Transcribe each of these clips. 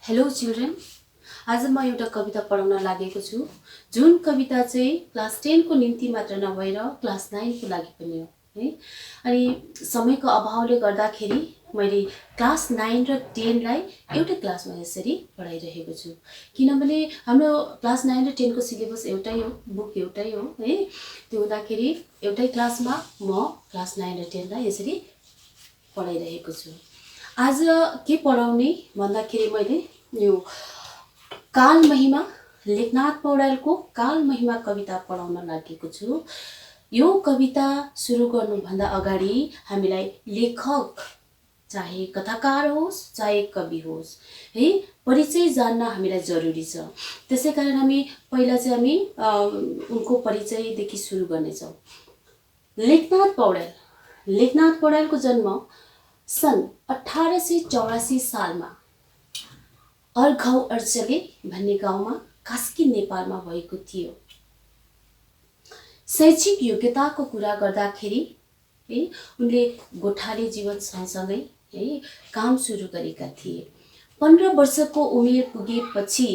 Hello children, आज म एउटा कविता पढाउन लागेको छु जुन कविता चाहिँ क्लास 10 को निम्ति मात्र नभएर क्लास 9 को लागि पनि हो है। अनि समयको अभावले गर्दाखेरि मैले क्लास 9 र 10 लाई एउटै क्लासमा यसरी पढाइरहेको छु किनभने हाम्रो क्लास 9 र 10 को सिलेबस एउटै हो, बुक एउटै हो है। त्यो हुँदाखेरि एउटै क्लासमा म क्लास 9 र 10 लाई यसरी पढाइरहेको छु। आज के पढाउने भन्दाखेरि मैले यो काल महिमा लेखनाथ पौड्यालको काल महिमा कविता पढाउन लागेको छु। यो कविता सुरु गर्नुभन्दा अगाडि हामीलाई लेखक चाहे कथाकार होस् चाहे कवि होस् है परिचय जान्न हामीलाई जरुरी छ। त्यसैकारण हामी पहिला चाहिँ हामी उनको परिचयदेखि सुरु गर्नेछौँ। लेखनाथ पौड्यालको जन्म सन् 1884 सालमा अर्घाउ अर्चले भन्ने गाउँमा कास्की नेपालमा भएको थियो। शैक्षिक योग्यताको कुरा गर्दाखेरि है उनले गोठाले जीवन सँगसँगै है काम सुरु गरेका थिए। 15 वर्षको उमेर पुगेपछि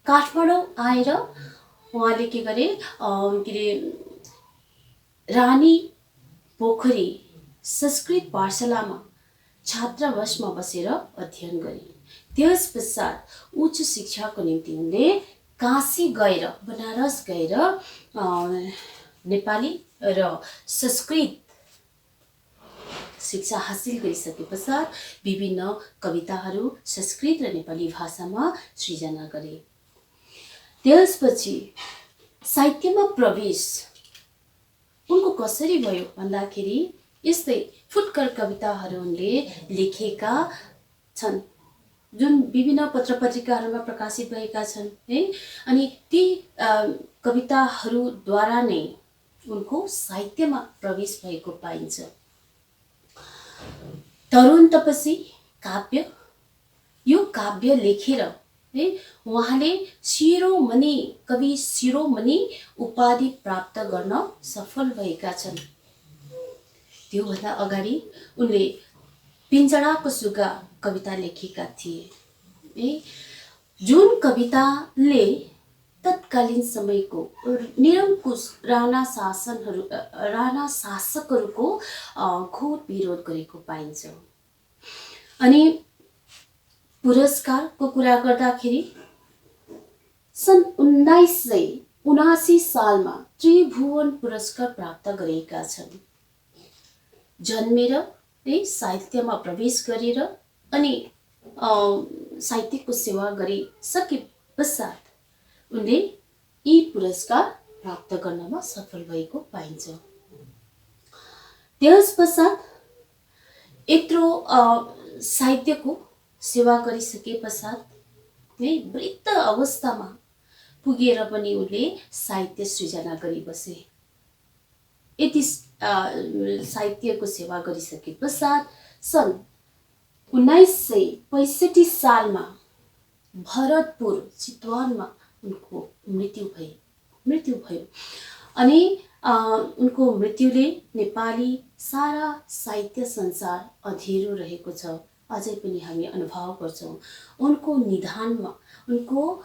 काठमाडौँ आएर उहाँले के गरे रानी पोखरी संस्कृत पाठशालामा छात्रावासमा बसेर अध्ययन गरे। त्यसपश्चात उच्च शिक्षाको निम्ति उनले काशी गएर बनारस गएर नेपाली र संस्कृत शिक्षा हासिल गरिसके पश्चात विभिन्न कविताहरू संस्कृत र नेपाली भाषामा सृजना गरे। त्यसपछि साहित्यमा प्रवेश उनको कसरी भयो भन्दाखेरि यस्तै फुटकर कविताहरू उनले लेखेका छन् जुन विभिन्न पत्रपत्रिकाहरूमा प्रकाशित भएका छन् है। अनि ती कविताहरूद्वारा नै उनको साहित्यमा प्रवेश भएको पाइन्छ। तरुण तपसी काव्य, यो काव्य लेखेर है उहाँले शिरोमणि कवि शिरोमणि उपाधि प्राप्त गर्न सफल भएका छन्। त्यो भन्दा अगाडि उनले पिञ्जडाको सुगा कविता लेखेका थिए है जुन कविताले तत्कालीन समयको निरङ्कुश राणा शासकहरूको घोर विरोध गरेको पाइन्छ। अनि पुरस्कारको कुरा गर्दाखेरि सन् 1979 सालमा त्रिभुवन पुरस्कार प्राप्त गरेका छन्। जन्मेर है साहित्यमा प्रवेश गरेर अनि साहित्यको सेवा गरिसके पश्चात उनले यी पुरस्कार प्राप्त गर्नमा सफल भएको पाइन्छ। त्यसपश्चात यत्रो साहित्यको सेवा गरिसके पश्चात है वृद्ध अवस्थामा पुगेर पनि उनले साहित्य सृजना गरिबसे। यति साहित्यको सेवा गरिसके पश्चात सन् 1965 सालमा भरतपुर चितवनमा उनको मृत्यु भयो। अनि उनको मृत्युले नेपाली सारा साहित्य संसार अधेरो रहेको छ। अझै पनि हामी अनुभव गर्छौँ। उनको निधनमा उनको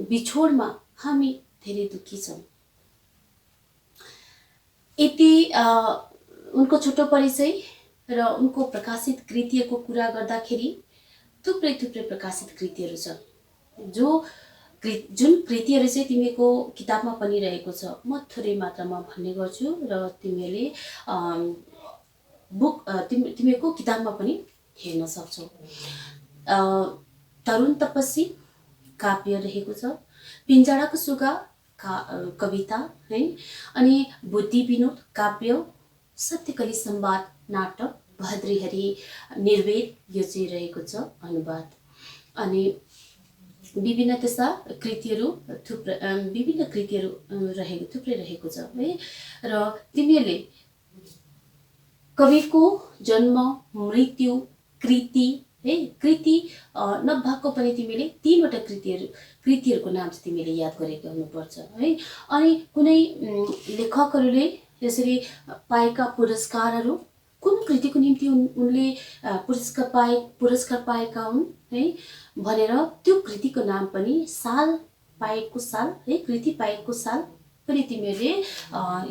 बिछोडमा हामी धेरै दुखी छौँ। यति उनको छोटो परिचय र उनको प्रकाशित कृतिहरूको कुरा गर्दाखेरि थुप्रै प्रकाशित कृतिहरू छ। जुन कृतिहरू चाहिँ तिमीको किताबमा पनि रहेको छ म थोरै मात्रामा भन्ने गर्छु र तिमीले तिमीको किताबमा पनि हेर्न सक्छौ। तरुण तपसी काव्य रहेको छ, पिञ्जडाको सुगा कविता है, अनि बुद्धि विनोद काव्य, सत्यकली संवाद नाटक, भद्रहरि निर्वेद यो चाहिँ रहेको छ अनुवाद। अनि विभिन्न त्यस्ता कृतिहरू थुप्रै रहेको छ है। र तिमीले कविको जन्म मृत्यु कृति है कृति नभएको पनि तिमीले 3 वटा कृतिहरूको नाम चाहिँ तिमीले याद गरेको हुनुपर्छ है। अनि कुनै लेखकहरूले यसरी पाएका पुरस्कारहरू कुन कृतिको निम्ति उनले पुरस्कार पाएका हुन् है भनेर त्यो कृतिको नाम पनि साल पाएको साल है कृति पाएको साल पनि तिमीहरूले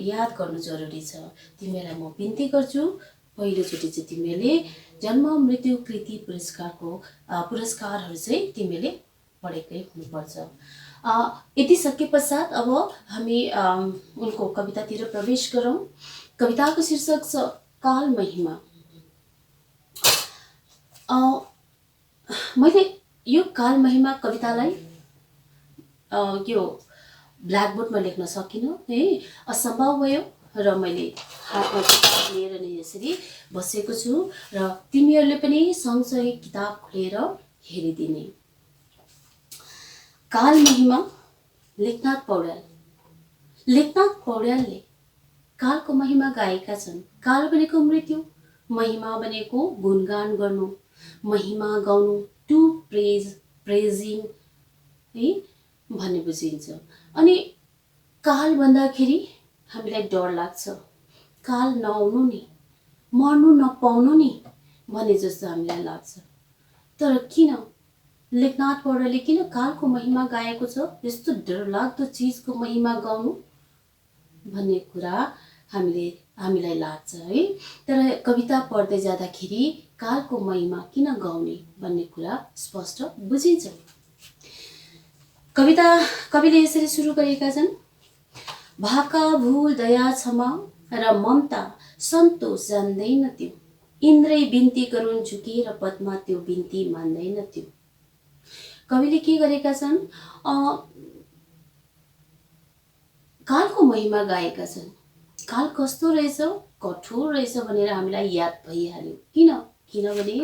याद गर्नु जरुरी छ। तिमीहरूलाई म बिन्ती गर्छु पहिलोचोटि चाहिँ तिमीहरूले जन्म मृत्यु कृति पुरस्कारहरू चाहिँ तिमीहरूले पढेकै हुनुपर्छ। यति सके पश्चात अब हामी उनको कवितातिर प्रवेश गरौँ। कविताको शीर्षक छ काल महिमा। मैले यो काल महिमा कवितालाई यो ब्ल्याकबोर्डमा लेख्न सकिनँ है, असम्भव भयो र मैले हातमा किताब लिएर नै यसरी बसेको छु र तिमीहरूले पनि सँगसँगै किताब खोलेर हेरिदिने। काल महिमा लेखनाथ पौड्याल। लेखनाथ पौड्यालले कालको महिमा गाएका छन्। काल भनेको मृत्यु, महिमा भनेको गुणगान गर्नु, महिमा गाउनु, टु प्रेजिङ है भन्ने बुझिन्छ। अनि काल भन्दाखेरि हामीलाई डर लाग्छ, काल नआउनु नि, मर्नु नपाउनु नि भने जस्तो हामीलाई लाग्छ। तर किन लेखनाथ पौड्यालले किन कालको महिमा गाएको छ, यस्तो डरलाग्दो चिजको महिमा गाउनु भन्ने कुरा हामीलाई लाग्छ है। तर कविता पढ्दै जाँदाखेरि कालको महिमा किन गाउने भन्ने कुरा स्पष्ट बुझिन्छ। कविले यसरी सुरु गरेका छन्। भाका भूल दया क्षमा र ममता सन्तोष जान्दैन त्यो, इन्द्रै बिन्ती गरून् झुकेर पद्मा त्यो बिन्ती मान्दैन त्यो। कविले के गरेका छन्, कालको महिमा गाएका छन्। काल कस्तो रहेछ, कठोर रहेछ भनेर हामीलाई याद भइहाल्यो। किनभने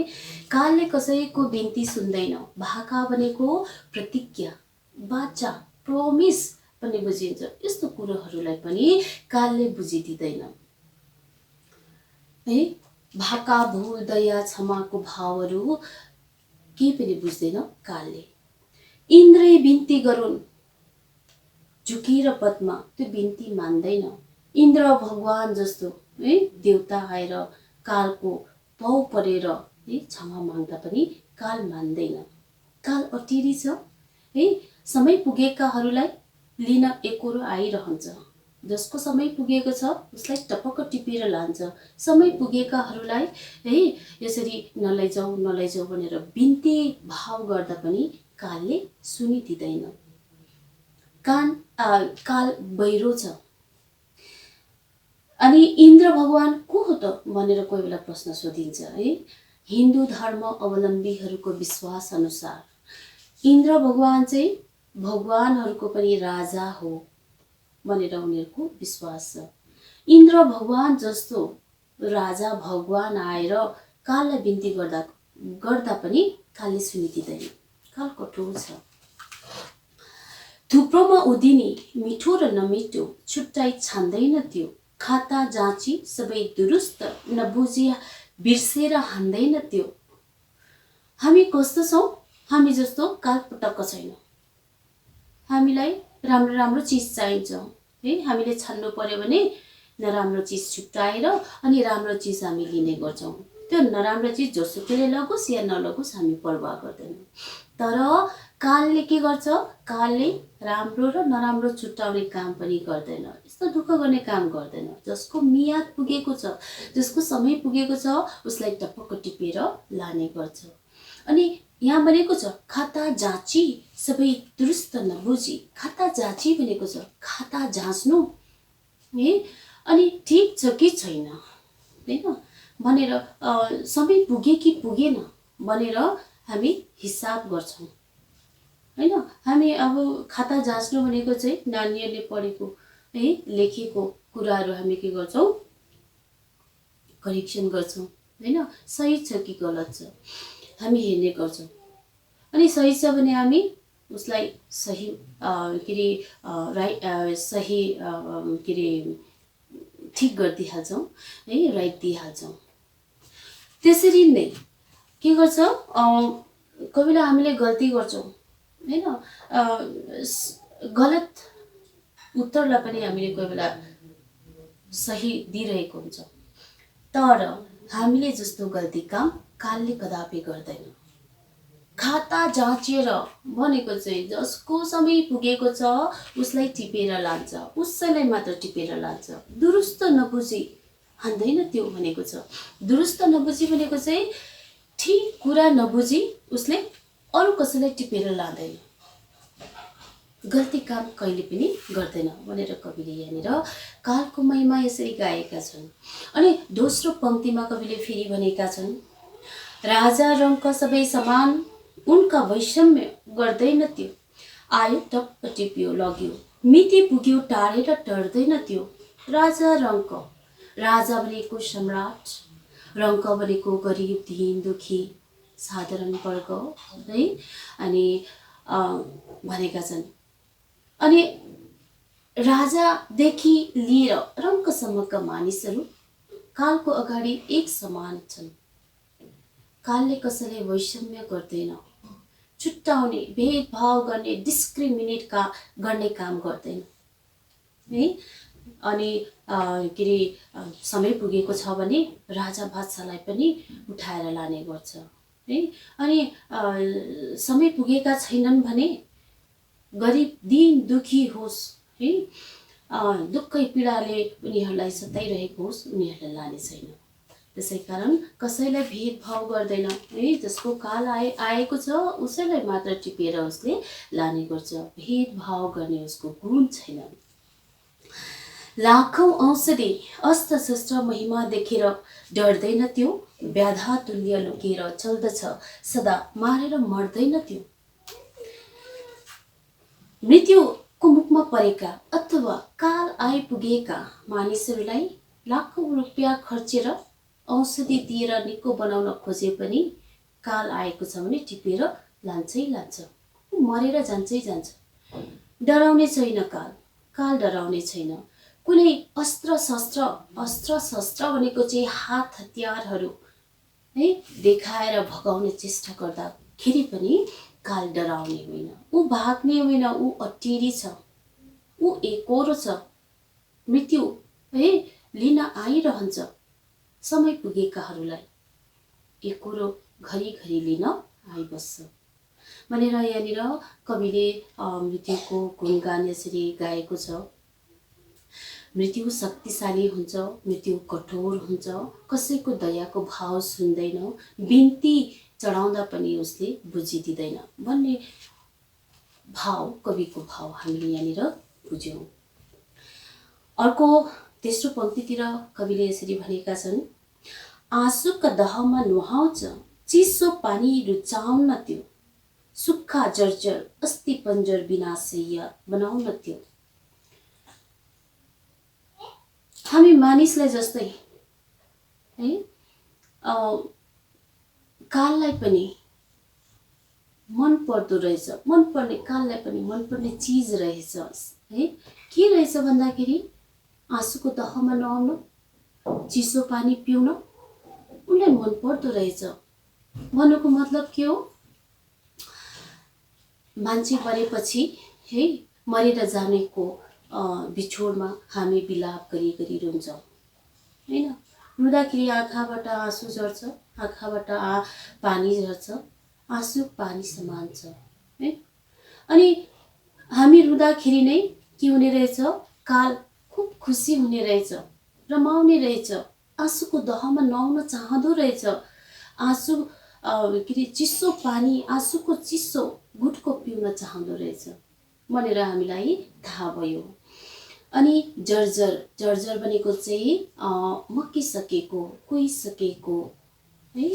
कालले कसैको बिन्ती सुन्दैन। भाका भनेको प्रतिज्ञा, वाचा, प्रोमिस पनि बुझिन्छ। यस्तो कुरोहरूलाई पनि कालले बुझिदिँदैन है। भाका भूल दया क्षमाको भावहरू केही पनि बुझ्दैन कालले। इन्द्रै बिन्ती गरून् झुकेर पद्मा त्यो बिन्ती मान्दैन। इन्द्र भगवान जस्तो है देवता आएर कालको पाउ परेर है क्षमा माग्दा पनि काल मान्दैन। काल अटेरी छ है। समय पुगेकाहरूलाई लिन एकोरो आइरहन्छ। जसको समय पुगेको छ उसलाई टपक्क टिपेर लान्छ। समय पुगेकाहरूलाई है यसरी नलैजाऊ भनेर बिन्ती भाव गर्दा पनि कालले सुनिदिँदैन। काल बहिरो छ। अनि इन्द्र भगवान को हो त भनेर कोही बेला प्रश्न सोधिन्छ है। हिन्दू धर्म अवलम्बीहरूको विश्वास अनुसार इन्द्र भगवान चाहिँ भगवानहरूको पनि राजा हो भनेर उनीहरूको विश्वास छ। इन्द्र भगवान जस्तो राजा भगवान आएर काललाई बिन्ती गर्दा पनि कालले सुनिदिँदैन। काल कठोर छ। थुप्रोमा उदिनी मिठो र नमिठो छुट्टाइ छान्दैन त्यो, खाता जाँची सबै दुरुस्त नबुझी बिर्सेर हान्दैन त्यो। हामी कस्तो छौँ, हामी जस्तो काल पटक्क छैन। हामीलाई राम्रो चिज चाहिन्छ है। हामीले छान्नु पर्यो भने नराम्रो चिज छुट्याएर अनि राम्रो चिज हामी लिने गर्छौँ। त्यो नराम्रो चिज जोसुकैले लगोस् या नलगोस् हामी परवाह गर्दैनौँ। तर कालले के गर्छ, कालले राम्रो र नराम्रो छुट्याउने काम पनि गर्दैन। यस्तो दुःख गर्ने काम गर्दैन। जसको मियाद पुगेको छ, जसको समय पुगेको छ उसलाई टपक्क टिपेर लाने गर्छ। अनि यहाँ भनेको छ खाता जाँची सबै दुरुस्त नबुझी। खाता जाँची भनेको छ खाता जाँच्नु है। अनि ठिक छ कि छैन हैन भनेर समय पुगे कि पुगेन भनेर हामी हिसाब गर्छौँ हैन। हामी अब खाता जाँच्नु भनेको चाहिँ नानीहरूले पढेको है लेखेको कुराहरू हामी के गर्छौँ, करेक्सन गर्छौँ हैन। सही छ कि गलत छ हामी हेर्ने गर्छौँ। अनि सही छ भने हामी उसलाई सही ठिक गरिदिइहाल्छौँ है, राइट दिइहाल्छौँ। त्यसरी नै के गर्छ, कोही बेला हामीले गल्ती गर्छौँ हैन। गलत उत्तरलाई पनि हामीले कोही बेला सही दिइरहेको हुन्छ। तर हामीले जस्तो गल्ती काम कालले कदापि गर्दैन। खाता जाँचेर भनेको चाहिँ जसको समय पुगेको छ उसलाई टिपेर लान्छ, उसैलाई मात्र टिपेर लान्छ। दुरुस्त नबुझी हान्दैन त्यो भनेको छ। दुरुस्त नबुझी भनेको चाहिँ ठीक कुरा नबुझी उसले अरू कसैलाई टिपेर लाँदैन, गल्ती काम कहिले पनि गर्दैन भनेर कविले यहाँनिर कालको महिमा यसरी गाएका छन्। अनि दोस्रो पंक्तिमा कविले फेरि भनेका छन्, राजा रङ्क सबै समान उनका वैषम्य गर्दैन त्यो, आयो टप्प टिप्यो लग्यो, मिति पुग्यो टाढेर टर्दैन त्यो। राजा रङ्क, राजा भनेको सम्राट, रङ्क भनेको गरिब दीन दुखी साधारण वर्ग है। अनि भनेका छन्, अनि राजादेखि लिएर रङ्कसम्मका मानिसहरू कालको अगाडि एक समान छन्। कालले कसैलाई वैषम्य गर्दैन, छुट्टाउने भेदभाव गर्ने डिस्क्रिमिनेट गर्ने काम गर्दैन है। अनि के अरे समय पुगेको छ भने राजा बादशाहलाई पनि उठाएर लाने गर्छ है। अनि समय पुगेका छैनन् भने गरिब दीन दुखी होस् है, दुःखै पीडाले उनीहरूलाई सताइरहेको होस्, उनीहरूलाई लाने छैन। त्यसै कारण कसैलाई भेदभाव गर्दैन है। जसको काल आएको छ उसैलाई मात्र टिपेर उसले लाने गर्छ, भेदभाव गर्ने उसको गुण छैन। लाखौं औषधि अस्त्र शस्त्र महिमा देखेर डर्दैन त्यो, व्याधा तुल्य लुकेर चल्दछ सदा मारेर मर्दैन त्यो। मृत्युको मुखमा परेका अथवा काल आइपुगेका मानिसहरूलाई लाखौं रुपियाँ खर्चेर औषधि दिएर निको बनाउन खोजे पनि काल आएको छ भने टिपेर लान्छै लान्छ, मरेर जान्छै जान्छ। डराउने छैन काल, काल डराउने छैन। कुनै अस्त्र शस्त्र भनेको चाहिँ हात हतियारहरू है देखाएर भगाउने चेष्टा गर्दाखेरि पनि काल डराउने होइन, ऊ भाग्ने होइन, ऊ अटेरी छ, ऊ एकोरो छ। मृत्यु है लिन आइरहन्छ समय पुगेकाहरूलाई, एकोरो घरिघरि लिन आइबस्छ भनेर यहाँनिर कविले मृत्युको गुणगान यसरी गाएको छ। मृत्यु शक्तिशाली हुन्छ, मृत्यु कठोर हुन्छ, कसैको दयाको भाव सुन्दैन, बिन्ती चढाउँदा पनि उसले बुझिदिँदैन भन्ने भाव, कविको भाव हामीले यहाँनिर बुझ्यौँ। अर्को तेस्रो पंक्तितिर कविले यसरी भनेका छन्, आँसुका दहमा नुहाउँछ चिसो पानी रुचाउन त्यो, सुक्खा जर्जर अस्ति पञ्जर विनाशय बनाउन त्यो। हामी मानिसलाई जस्तै है काललाई पनि मन पर्दो रहेछ, मन पर्ने काललाई पनि मन पर्ने चिज रहेछ है। के रहेछ भन्दाखेरि आँसुको दहमा नुहाउन, चिसो पानी पिउन उनलाई मन पर्दो रहेछ। भन्नुको मतलब के हो, मान्छे मरेपछि है मरेर जानेको बिछोडमा हामी बिलाप गरी रुन्छौँ हैन। रुँदाखेरि आँखाबाट आँसु झर्छ, आँखाबाट पानी झर्छ, आँसु पानी समान छ है। अनि हामी रुँदाखेरि नै के हुने रहेछ, काल खुब खुसी हुने रहेछ, रमाउने रहेछ, आँसुको दहमा नुहाउन चाहँदो रहेछ, आँसु के अरे चिसो पानी, आँसुको चिसो घुटको पिउन चाहँदो रहेछ भनेर हामीलाई थाहा भयो। अनि जर्जर भनेको चाहिँ मकिसकेको, कुहिसकेको है।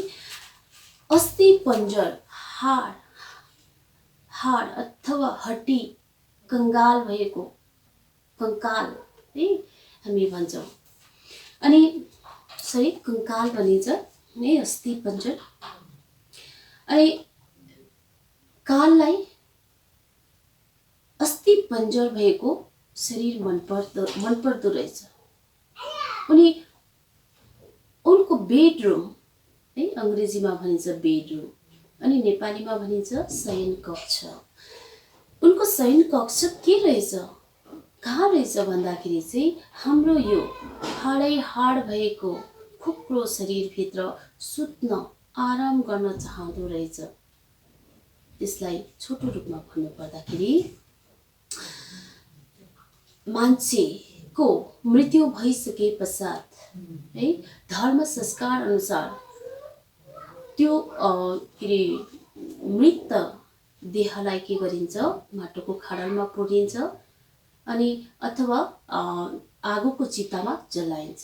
अस्ति पञ्जर हाड अथवा हड्डी कंगाल भएको, कंकाल है हामी भन्छौँ। अनि सरी कंकाल भनिन्छ है, अस्ति पञ्जर। अनि काललाई अस्ति पञ्जर भएको शरीर मन पर्दो रहेछ। उनी उनको बेडरूम है, अंग्रेजीमा भनिन्छ बेडरूम अनि नेपालीमा भनिन्छ शयन कक्ष। उनको शयन कक्ष के रहेछ, कहाँ रहेछ भन्दाखेरि चाहिँ हाम्रो यो हाडै हाड भएको खुक्रो शरीरभित्र सुत्न आराम गर्न चाहँदो रहेछ। त्यसलाई छोटो रूपमा भन्नु पर्दाखेरि मान्छेको मृत्यु भइसके पश्चात है धर्म संस्कार अनुसार त्यो के अरे मृत देहलाई के गरिन्छ, माटोको खाडलमा पुरिन्छ अनि अथवा आगोको चितामा जलाइन्छ।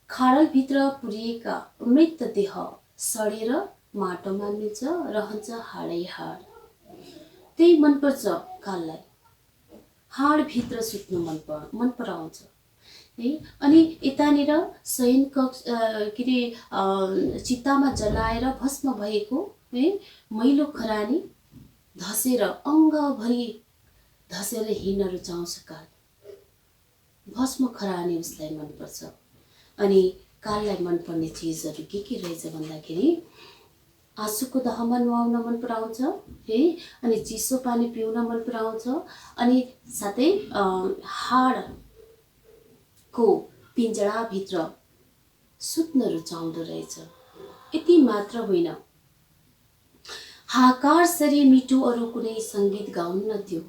खाडलभित्र पुरिएका मृत देह सडेर माटोमा मिल्छ, रहन्छ हाडै हाड। त्यही मनपर्छ काललाई, हाडभित्र सुत्नु मन पराउँछ है। अनि यतानिर शयन कक्ष के अरे चितामा जलाएर भस्म भएको है मैलो खरानी धसेर अङ्गभरि धसेर हिँड्न रुचाउँछ काल। भस्म खरानी उसलाई मनपर्छ। अनि काललाई मनपर्ने चिजहरू के रहेछ भन्दाखेरि आँसुको दहमा नुहाउन मन पराउँछ है, अनि चिसो पानी पिउन मन पराउँछ, अनि साथै हाडको पिञ्जडाभित्र सुत्न रुचाउँदो रहेछ। यति मात्र होइन, हाकार सरी मिठो अरू कुनै सङ्गीत गाउन्नथ्यो।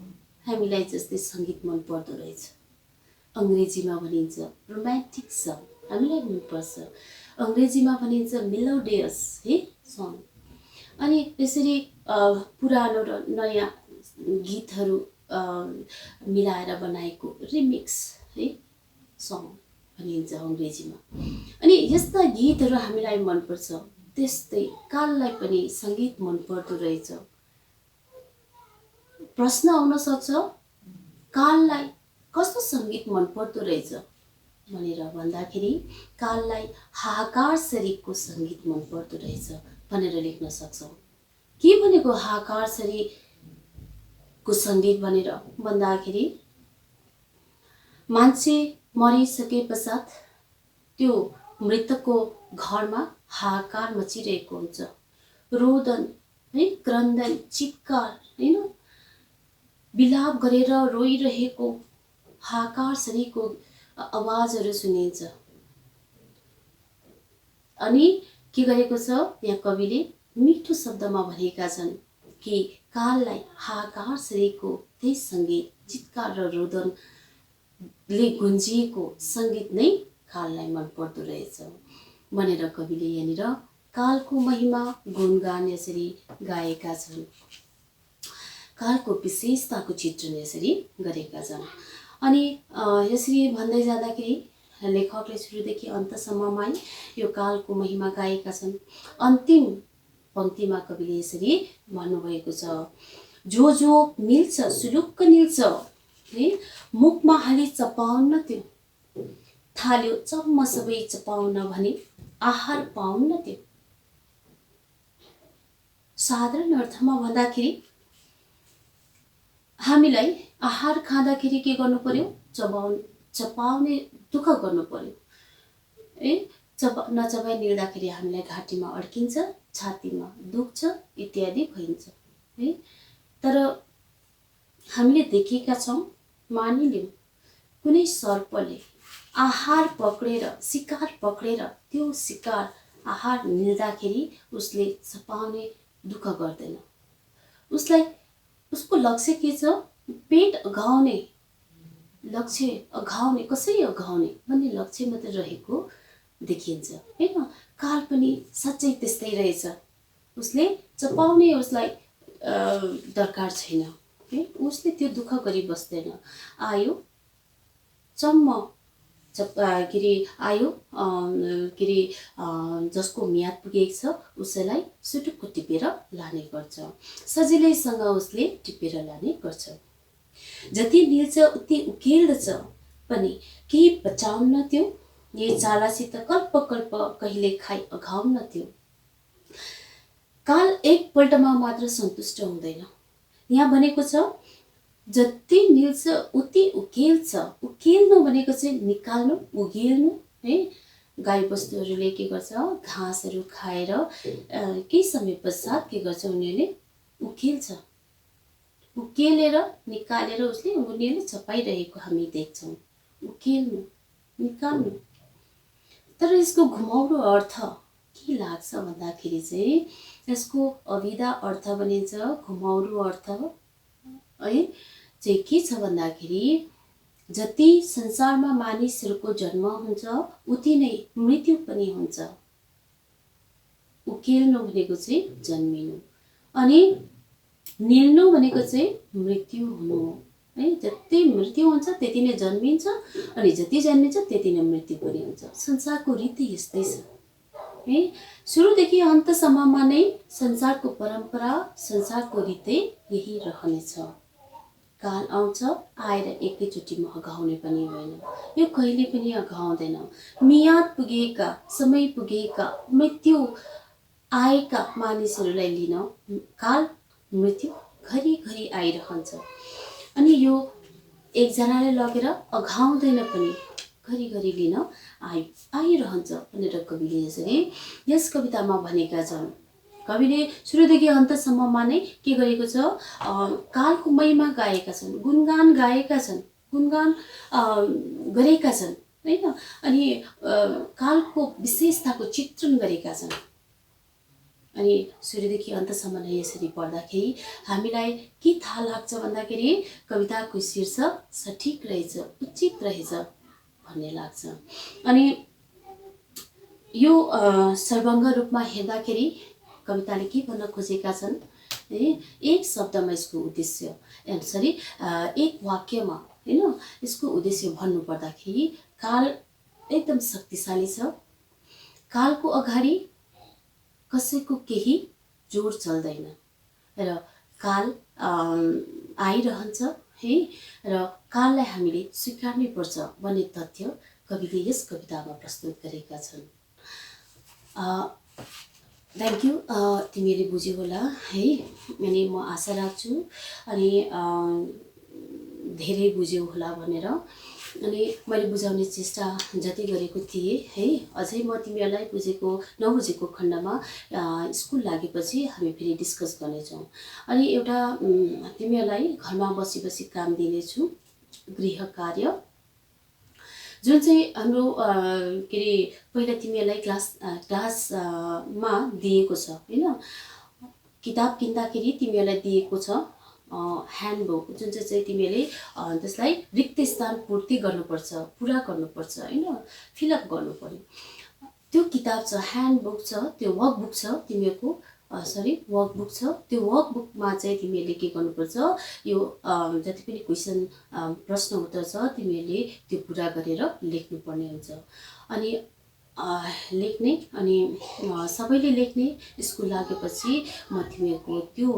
हामीलाई जस्तै सङ्गीत मन पर्दो रहेछ। अङ्ग्रेजीमा भनिन्छ रोमान्टिक सङ, हामीलाई मनपर्छ। अङ्ग्रेजीमा भनिन्छ मेलोडियस है सङ। अनि यसरी पुरानो र नयाँ गीतहरू मिलाएर बनाएको रिमिक्स है सङ भनिन्छ अङ्ग्रेजीमा। अनि यस्ता गीतहरू हामीलाई मनपर्छ। त्यस्तै काललाई पनि सङ्गीत मन पर्दो रहेछ। प्रश्न आउन सक्छ, काललाई कस्तो सङ्गीत मन पर्दो रहेछ भनेर भन्दाखेरि काललाई हाहाकार सरीको सङ्गीत मन पर्दो रहेछ भनेर लेख्न सक्छौँ। के भनेको हाहाकार सरीको सङ्गीत भनेर भन्दाखेरि मान्छे मरिसके पश्चात त्यो मृतकको घरमा हाहाकार मचिरहेको हुन्छ। रोदन है, क्रन्दन, चित्कार हैन, बिलाप गरेर रोइरहेको हाहाकार सरीको आवाजहरू सुनिन्छ। अनि के गरेको छ यहाँ कविले मिठो शब्दमा भनेका छन् कि काललाई हाहाकार सरीको त्यही सङ्गीत, चित्कार र रोदनले गुन्जिएको सङ्गीत नै काललाई मन पर्दो रहेछ भनेर कविले यहाँनिर कालको महिमा गुणगान यसरी गाएका छन्। कालको विशेषताको चित्रण यसरी गरेका छन्। अनि यसरी भन्दै जाँदाखेरि लेखकले सुरुदेखि अन्तसम्ममै यो कालको महिमा गाएका छन्। अन्तिम पङ्क्तिमा कविले यसरी भन्नुभएको छ, जो जो मिल्छ सुलुक्क निल्छ है, मुखमा हाली चपाउन त्यो, थाल्यो चम्म सबै चपाउन भने आहार पाउन त्यो। साधारण अर्थमा भन्दाखेरि हामीलाई आहार खाँदाखेरि के गर्नु पर्यो, चपाउने दुःख गर्नु पर्यो है। नचबाई निल्दाखेरि हामीलाई घाँटीमा अड्किन्छ, छातीमा दुख्छ इत्यादि भइन्छ है। तर हामीले देखेका छौँ, मानिलिउँ कुनै सर्पले आहार पक्रेर, शिकार पक्रेर त्यो शिकार आहार निल्दाखेरि उसले चपाउने दुःख गर्दैन। उसलाई उसको लक्ष्य के छ, पेट अघाउने लक्ष्य, अघाउने कसरी अघाउने भन्ने लक्ष्य मात्र रहेको देखिन्छ हैन। काल पनि साँच्चै त्यस्तै रहेछ। उसले चपाउने उसलाई दरकार छैन है, उसले त्यो दुःख गरी बस्दैन। आयो चम्म के अरे आयो के अरे जसको म्याद पुगेको छ उसैलाई सुटुक्क टिपेर लाने गर्छ। सजिलैसँग उसले टिपेर लाने गर्छ। जति निल्छ उति उकेल्दछ पनि केही बचाउन त्यो, यही चालासित कल्प कल्प कहिले खाइ अघाउन त्यो। काल एकपल्टमा मात्र सन्तुष्ट हुँदैन। यहाँ भनेको छ जति निल्छ उति उकेल्छ। उकेल्नु भनेको चाहिँ निकाल्नु, उघेल्नु है। गाई बस्तुहरूले के गर्छ, घाँसहरू खाएर केही समय पश्चात के गर्छ, उनीहरूले उकेल्छ। उकेलेर निकालेर उसले उनीहरूले चपाइरहेको हामी देख्छौँ। उकेल्नु, निकाल्नु। तर यसको घुमाउरो अर्थ के लाग्छ भन्दाखेरि चाहिँ यसको अभिधा अर्थ भनिन्छ घुमाउरो अर्थ है चाहिँ के छ भन्दाखेरि जति संसारमा मानिसहरूको जन्म हुन्छ उति नै मृत्यु पनि हुन्छ। उकेल्नु भनेको चाहिँ जन्मिनु अनि निल्नु भनेको चाहिँ मृत्यु हुनु हो है। जति मृत्यु हुन्छ त्यति नै जन्मिन्छ अनि जति जन्मिन्छ त्यति नै मृत्यु पनि हुन्छ। संसारको रीति यस्तै छ है। सुरुदेखि अन्तसम्ममा नै संसारको परम्परा संसारको रीति यही रहनेछ। काल आउँछ आएर एकैचोटिमा अघाउने पनि होइन, यो कहिले पनि अघाउँदैन। मियाद पुगेका समय पुगेका मृत्यु आएका मानिसहरूलाई लिन काल मृत्यु घरिघरि आइरहन्छ अनि यो एकजनाले लगेर अघाउँदैन पनि घरिघरि लिन आइरहन्छ भनेर कविले यसरी यस कवितामा भनेका छन्। कविले सुरुदेखि अन्तसम्ममा नै के गरेको छ, कालको महिमा गाएका छन्, गुणगान गाएका छन्, गुणगान गरेका छन् हैन। अनि कालको विशेषताको चित्रण गरेका छन्। अनि सुरुदेखि अन्तसम्म नै यसरी पढ्दाखेरि हामीलाई के थाहा लाग्छ भन्दाखेरि कविताको शीर्षक सठिक रहेछ, उचित रहेछ भन्ने लाग्छ। अनि यो सर्वाङ्ग रूपमा हेर्दाखेरि कविताले के भन्न खोजेका छन्, एक शब्दमा यसको उद्देश्य एक वाक्यमा हैन यसको उद्देश्य भन्नु पर्दाखेरि काल एकदम शक्तिशाली छ। कालको अगाडि कसैको केही जोड चल्दैन र काल आइरहन्छ है र काललाई हामीले स्वीकार्नै पर्छ भन्ने तथ्य कविले यस कवितामा प्रस्तुत गरेका छन्। Thank you. तिमीले बुझ्यौ होला है। अनि म आशा राख्छु अनि धेरै बुझ्यौ होला भनेर। अनि मैले बुझाउने चेष्टा जति गरेको थिएँ है, अझै म तिमीहरूलाई बुझेको नबुझेको खण्डमा स्कुल लागेपछि हामी फेरि डिस्कस गर्नेछौँ। अनि एउटा तिमीहरूलाई घरमा बसी बसी काम दिनेछु, गृह कार्य जुन चाहिँ हाम्रो के अरे पहिला तिमीहरूलाई क्लासमा दिएको छ हैन। किताब किन्दाखेरि तिमीहरूलाई दिएको छ ह्यान्डबुक, जुन चाहिँ तिमीले त्यसलाई रिक्त स्थान पूर्ति गर्नुपर्छ, पुरा गर्नुपर्छ हैन, फिलअप गर्नु पर्यो। त्यो किताब छ, ह्यान्डबुक छ, त्यो वर्कबुक छ तिमीहरूको वर्कबुक छ। त्यो वर्कबुकमा चाहिँ तिमीहरूले के गर्नुपर्छ, यो जति पनि क्वेसन प्रश्न उत्तर छ तिमीहरूले त्यो पुरा गरेर लेख्नुपर्ने हुन्छ। अनि लेख्ने अनि सबैले लेख्ने। स्कुल लागेपछि म तिमीहरूको त्यो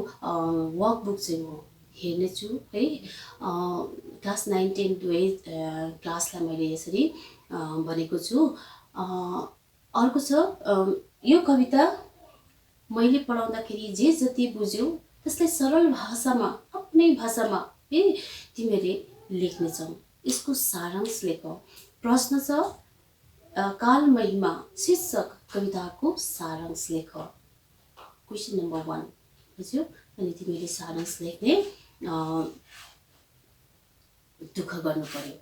वर्कबुक चाहिँ म हेर्नेछु है। क्लास 9, 10, 12 क्लासलाई मैले यसरी भनेको छु। अर्को छ यो कविता मैले पढाउँदाखेरि जे जति बुझ्यौ त्यसलाई सरल भाषामा आफ्नै भाषामा है तिमीहरूले लेख्नेछौ। यसको सारांश लेख। प्रश्न छ काल महिमा शीर्षक कविताको सारांश लेख। क्वेसन नम्बर 1 बुझ्यौ। अनि तिमीले सारांश लेख्ने दुःख गर्नु पर्यो।